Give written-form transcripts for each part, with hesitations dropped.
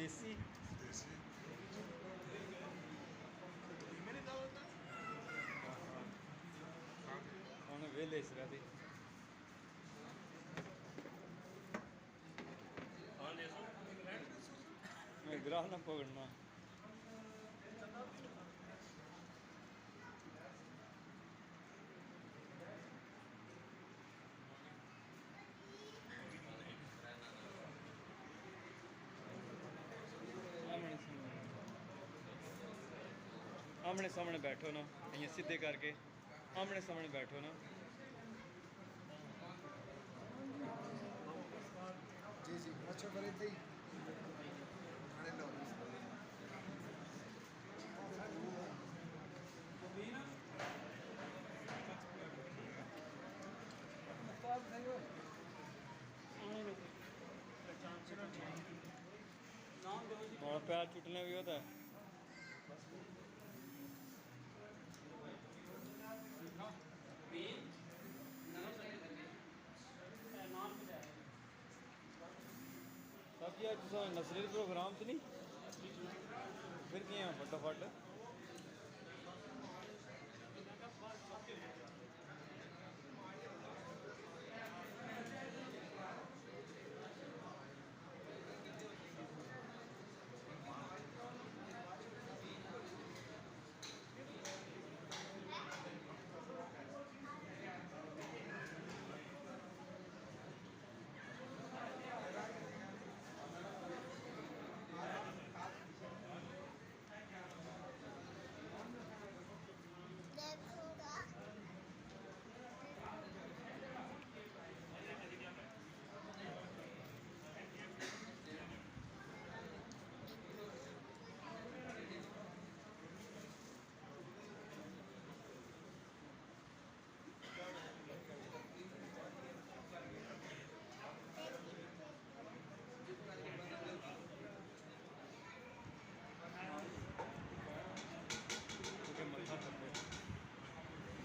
Spacey Spacey ਹੁਣ ਵੇਲੇ ਇਸ ਰਹੀ मैं ग्राह ना पकड़ना आमने सामने बैठो ना ये सीधे करके आमने सामने बैठो ना जी जी अच्छा करे थे खाने लो और पैर चुटने भी होता है बाकी अज नसरी प्रोग्राम तो नहीं फिर किए फटाफट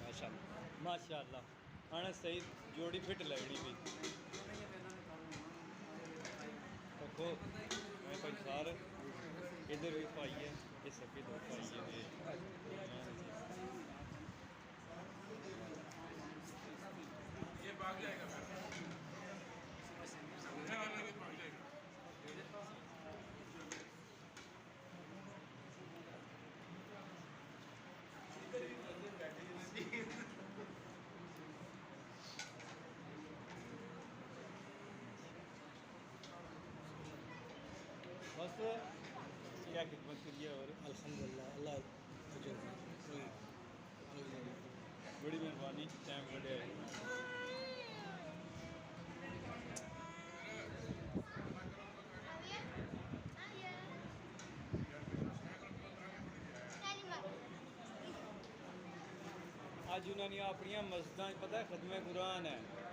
माशाल्लाह माशाल्लाह आने सही जोड़ी फिट लगनी भी देखो मैं पंसार इधर भी पाई है ये सभी दो पाई है ये भाग जाएगा समझने वाला के भाग जाएगा बस क्या खिदमत करिए और अल्हम्दुलिल्लाह अल्लाह बड़ी मेहरबानी टाइम कटे अज उन्होंने अपन मस्जिद पता है खत्मे कुरान है